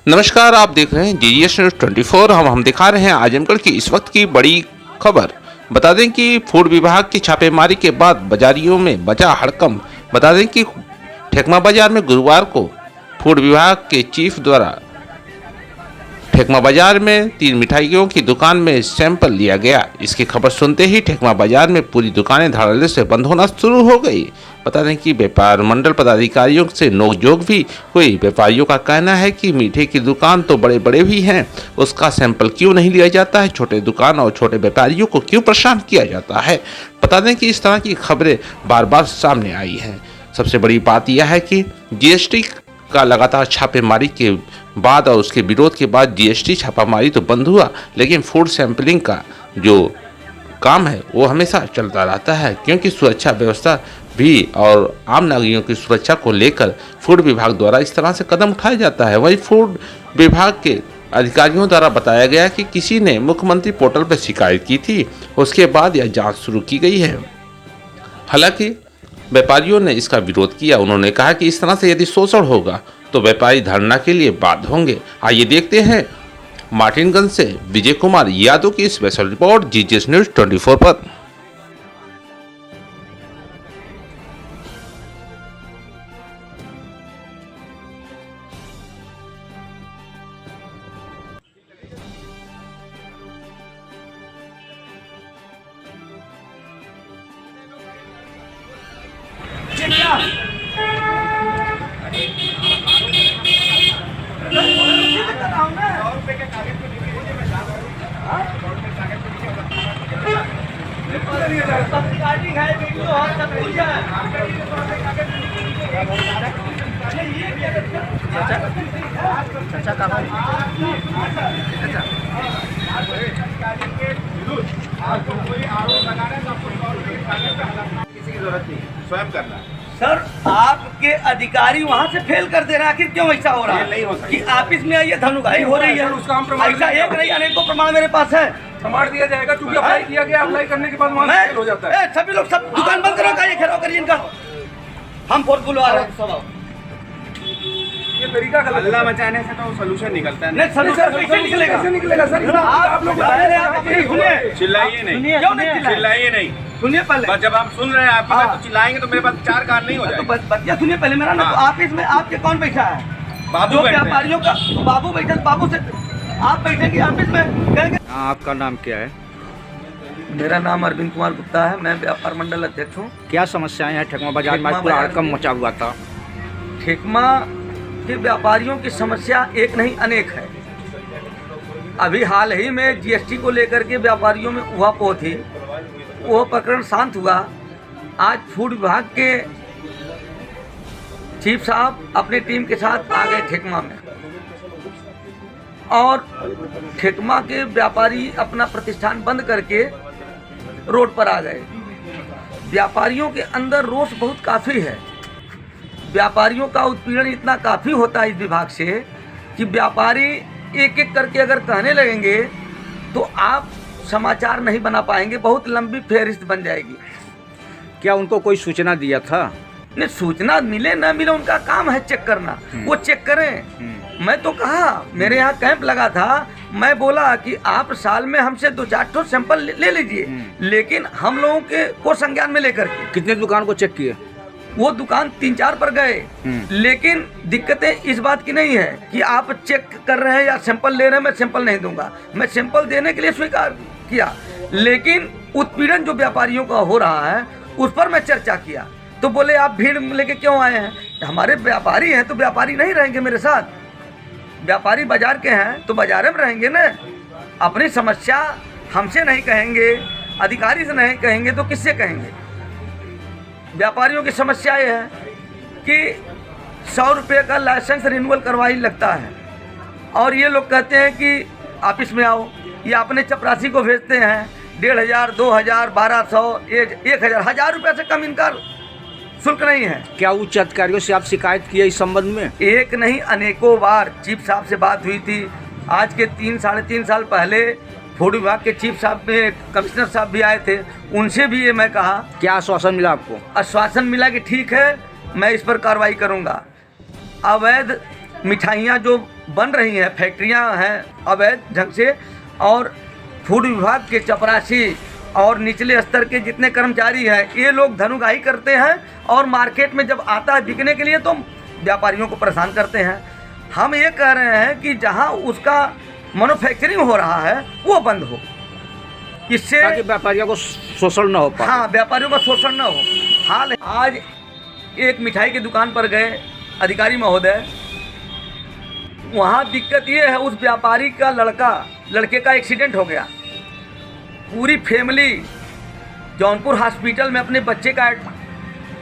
नमस्कार, आप देख रहे हैं जीजीएस न्यूज 24। हम दिखा रहे हैं आजमगढ़ की इस वक्त की बड़ी खबर। बता दें कि फूड विभाग की छापेमारी के बाद बाजारियों में बचा हड़कंप। बता दें कि ठेकमा बाजार में गुरुवार को फूड विभाग के चीफ द्वारा ठेकमा बाजार में 3 मिठाइयों की दुकान में सैंपल लिया गया। इसकी खबर सुनते ही ठेकमा बाजार में पूरी दुकानें धड़ल्ले से बंद होना शुरू हो गई। बता दें कि व्यापार मंडल पदाधिकारियों से नोकझोंक भी हुई। व्यापारियों का कहना है कि मीठे की दुकान तो बड़े बड़े भी हैं, उसका सैंपल क्यों नहीं लिया जाता है, छोटे दुकान और छोटे व्यापारियों को क्यों परेशान किया जाता है। बता दें कि इस तरह की खबरें बार बार सामने आई हैं। सबसे बड़ी बात यह है कि जीएसटी का लगातार छापेमारी के बाद और उसके विरोध के बाद जीएसटी छापामारी तो बंद हुआ, लेकिन फूड सैंपलिंग का जो काम है वो हमेशा चलता रहता है, क्योंकि सुरक्षा व्यवस्था भी और आम नागरिकों की सुरक्षा को लेकर फूड विभाग द्वारा इस तरह से कदम उठाया जाता है। वहीं फूड विभाग के अधिकारियों द्वारा बताया गया कि किसी ने मुख्यमंत्री पोर्टल पर शिकायत की थी, उसके बाद यह जांच शुरू की गई है। हालांकि व्यापारियों ने इसका विरोध किया। उन्होंने कहा कि इस तरह से यदि शोषण होगा तो व्यापारी धरना के लिए बाध्य होंगे। आइए देखते हैं मार्टिनगंज से विजय कुमार यादव की स्पेशल रिपोर्ट जीजीएस न्यूज 24 पर। स्वयं करना है। सर, आपके अधिकारी वहाँ से फेल कर दे रहे हैं। आखिर क्यों ऐसा हो रहा है? नहीं हो सकता कि ऑफिस में आइए धनुकाई हो रही है। उसका हम प्रमाण ऐसा एक नहीं अनेकों प्रमाण मेरे पास है। प्रमाण दिया जाएगा, क्योंकि अप्लाई किया गया, अप्लाई करने के बाद वहाँ से फेल हो जाता है। सभी लोग सब दुकान बंद करो, का ये खराब करिए इनका। हम फोर्स बुलवा रहे हैं। ये तरीका हल्ला मचाने से तो सोल्यूशन निकलता है। नहीं, सर कैसे निकलेगा? कैसे निकलेगा सर? आप लोग बता रहे हैं, आप सुनिए। चिल्लाइए नहीं, क्यों नहीं चिल्लाइए नहीं। सुनिए पहले। बस जब हम सुन रहे हैं आपकी बात तो चिल्लाएंगे तो मेरे पास 4 कान नहीं हो तो जाएगा। बतिया सुनिए पहले मेरा ना। तो ऑफिस में आपके कौन बैठा है? बाबू जो बैठे हैं। व्यापारियों का बाबू बैठा, बाबू से आप बैठेंगे ऑफिस में कहेंगे। आपका नाम क्या है? मेरा नाम अरविंद कुमार गुप्ता है। मैं व्यापार मंडल अध्यक्ष हूँ। क्या समस्याएं हैं ठेकमा बाजार में? आज पूरा हड़कंप मचा हुआ था। ठेकमा के व्यापारियों की समस्या एक नहीं अनेक है। अभी हाल ही में जीएसटी को लेकर के व्यापारियों में उहापोह थी, वो प्रकरण शांत हुआ। आज फूड विभाग के चीफ साहब अपनी टीम के साथ आ गए ठेकमा में, और ठेकमा के व्यापारी अपना प्रतिष्ठान बंद करके रोड पर आ गए। व्यापारियों के अंदर रोष बहुत काफ़ी है। व्यापारियों का उत्पीड़न इतना काफ़ी होता है इस विभाग से कि व्यापारी एक एक करके अगर कहने लगेंगे तो आप समाचार नहीं बना पाएंगे, बहुत लंबी फेहरिस्त बन जाएगी। क्या उनको कोई सूचना दिया था? नहीं, सूचना मिले ना मिले उनका काम है चेक करना, वो चेक करें। मैं तो कहा, मेरे यहाँ कैंप लगा था, मैं बोला कि आप साल में हमसे 2-4 ठो सैंपल ले लीजिए, लेकिन हम लोगों के को संज्ञान में लेकर के। कितने दुकान को चेक किए? वो दुकान 3-4 पर गए, लेकिन दिक्कतें इस बात की नहीं है कि आप चेक कर रहे हैं या सैंपल ले रहे हैं। मैं सैंपल नहीं दूंगा, मैं सैंपल देने के लिए स्वीकार किया, लेकिन उत्पीड़न जो व्यापारियों का हो रहा है उस पर मैं चर्चा किया। तो बोले आप भीड़ लेके क्यों आए हैं? हमारे व्यापारी हैं तो व्यापारी नहीं रहेंगे मेरे साथ? व्यापारी बाजार के हैं तो बाजार में रहेंगे ना। अपनी समस्या हमसे नहीं कहेंगे, अधिकारी से नहीं कहेंगे तो किससे कहेंगे? व्यापारियों की समस्या ये है कि 100 रुपये का लाइसेंस रिन्यूअल करवाई लगता है, और ये लोग कहते हैं कि ऑफिस में आओ, या अपने चपरासी को भेजते हैं 1500, 2000, 1200, 1000, 1000 रुपये से कम इनका शुल्क नहीं है। क्या उच्च अधिकारियों से आप शिकायत किए इस संबंध में? एक नहीं अनेकों बार चीफ साहब से बात हुई थी। आज के 3-3.5 साल पहले फूड विभाग के चीफ साहब में कमिश्नर साहब भी आए थे, उनसे भी ये मैं कहा। क्या आश्वासन मिला आपको? आश्वासन मिला कि ठीक है मैं इस पर कार्रवाई करूंगा। अवैध मिठाइयाँ जो बन रही हैं, फैक्ट्रियाँ हैं अवैध ढंग से, और फूड विभाग के चपरासी और निचले स्तर के जितने कर्मचारी हैं, ये लोग धनुगाही करते हैं और मार्केट में जब आता है बिकने के लिए तो व्यापारियों को परेशान करते हैं। हम ये कह रहे हैं कि जहाँ उसका मैन्युफैक्चरिंग हो रहा है वो बंद हो, इससे ताकि व्यापारियों को शोषण न हो पाए। हाँ, व्यापारियों का शोषण न हो। हाल आज एक मिठाई की दुकान पर गए अधिकारी महोदय, वहाँ दिक्कत ये है, उस व्यापारी का लड़के का एक्सीडेंट हो गया। पूरी फैमिली जौनपुर हॉस्पिटल में अपने बच्चे का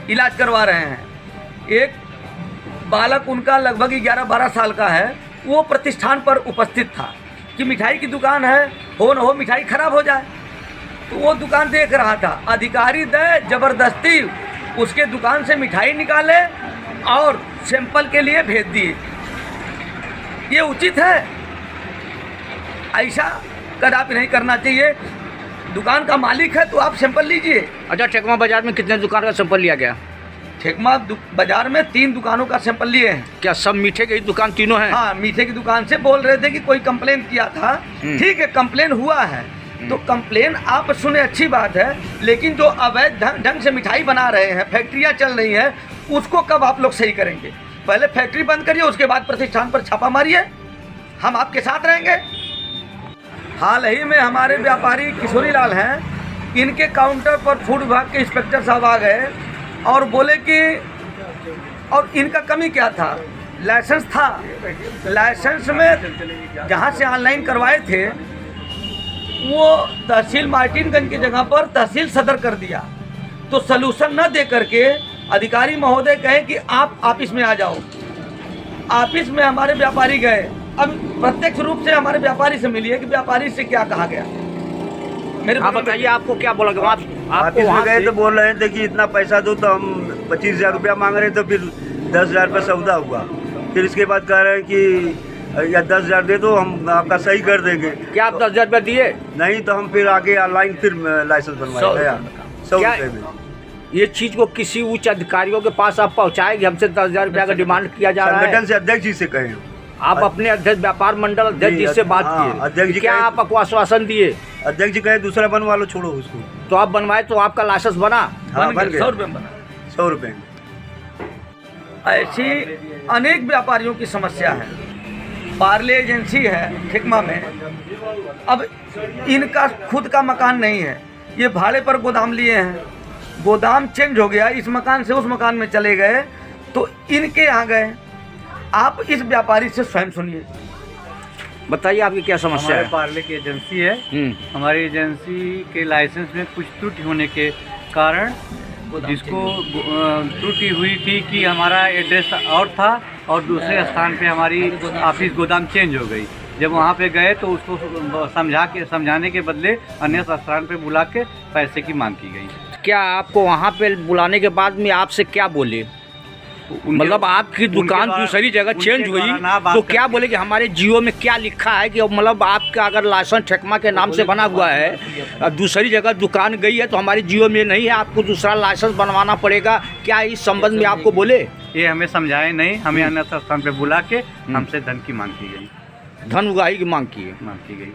इलाज करवा रहे हैं। एक बालक उनका लगभग 11-12 साल का है, वो प्रतिष्ठान पर उपस्थित था कि मिठाई की दुकान है, हो न हो मिठाई खराब हो जाए, तो वो दुकान देख रहा था। अधिकारी दे ज़बरदस्ती उसके दुकान से मिठाई निकाले और सैंपल के लिए भेज दिए। ये उचित है? ऐसा कदापि नहीं करना चाहिए। दुकान का मालिक है तो आप सैंपल लीजिए। अच्छा, ठेकमा बाजार में कितने दुकान का सैंपल लिया गया? ठेकमा बाजार में 3 दुकानों का सैंपल लिए हैं। क्या सब मीठे की दुकान तीनों हैं? हाँ, मीठे की दुकान से बोल रहे थे कि कोई कंप्लेन किया था। ठीक है, कंप्लेन हुआ है तो कंप्लेन आप सुने, अच्छी बात है, लेकिन जो अवैध ढंग से मिठाई बना रहे हैं, फैक्ट्रियाँ चल रही हैं, उसको कब आप लोग सही करेंगे? पहले फैक्ट्री बंद करिए, उसके बाद प्रतिष्ठान पर छापा मारिए, हम आपके साथ रहेंगे। हाल ही में हमारे व्यापारी किशोरी लाल हैं, इनके काउंटर पर फूड विभाग के इंस्पेक्टर साहब आ गए और बोले कि, और इनका कमी क्या था, लाइसेंस था, लाइसेंस में जहाँ से ऑनलाइन करवाए थे वो तहसील मार्टिनगंज की जगह पर तहसील सदर कर दिया। तो सलूशन न दे करके अधिकारी महोदय कहे कि आप ऑफिस में आ जाओ। ऑफिस में हमारे व्यापारी गए। अब प्रत्यक्ष रूप से हमारे व्यापारी से मिलिए कि व्यापारी से क्या कहा गया। मेरे आप बताइए, आपको क्या बोला गया? आप ऑफिस में गए तो बोल रहे थे कि इतना पैसा दो, तो हम 25,000 रुपया मांग रहे, तो फिर 10,000 रुपये सौदा हुआ। फिर इसके बाद कह रहे हैं कि या 10,000 दे दो, हम आपका सही कर देंगे। क्या आप 10,000 रुपये दिए? नहीं तो हम फिर आगे ऑनलाइन फिर लाइसेंस बनवाए गया 100 क्या- रुपये में। ये चीज़ को किसी उच्च अधिकारियों के पास आप पहुँचाएंगे? हमसे 10,000 रुपया का डिमांड किया जा रहा संगठन है। से अध्यक्ष जी से कहे, आप अपने अध्यक्ष, व्यापार मंडल अध्यक्ष जी से बात हाँ, अध्यक्ष किए, जी क्या कहे- आप आश्वासन दिए? अध्यक्ष जी कहे दूसरा बनवा लो, छोड़ो उसको। तो आप बनवाए तो आपका लाइसेंस बना? हाँ, बन 100 गया रुपये में बना। 100 रुपये। ऐसी अनेक व्यापारियों की समस्या है। पार्ले एजेंसी है ठेकमा में, अब इनका खुद का मकान नहीं है, ये भाड़े पर गोदाम लिए हैं। गोदाम चेंज हो गया, इस मकान से उस मकान में चले गए तो इनके यहाँ गए। आप इस व्यापारी से स्वयं सुनिए। बताइए आपकी क्या समस्या हमारे है? पार्ले की एजेंसी है। हमारी एजेंसी के लाइसेंस में कुछ त्रुटि होने के कारण जिसको त्रुटि हुई थी कि हमारा एड्रेस और था और दूसरे स्थान पे हमारी ऑफिस गोदाम चेंज हो गई। जब वहाँ पे गए तो उसको समझाने के बदले अन्य स्थान पे बुला के पैसे की मांग की गई। क्या आपको वहाँ पे बुलाने के बाद में आपसे क्या बोले? मतलब आपकी दुकान दूसरी जगह चेंज हुई तो क्या बोले कि हमारे जियो में क्या लिखा है कि मतलब आपका अगर लाइसेंस ठेकमा के नाम से बना हुआ है, दूसरी जगह दुकान गई है तो हमारे जियो में नहीं है, आपको दूसरा लाइसेंस बनवाना पड़ेगा? क्या इस संबंध में आपको बोले? ये हमें समझाए नहीं, हमें अन्य स्थान पे बुला के हमसे धन की मांग की गई। धन उगाही की मांग की है। मांग की गई।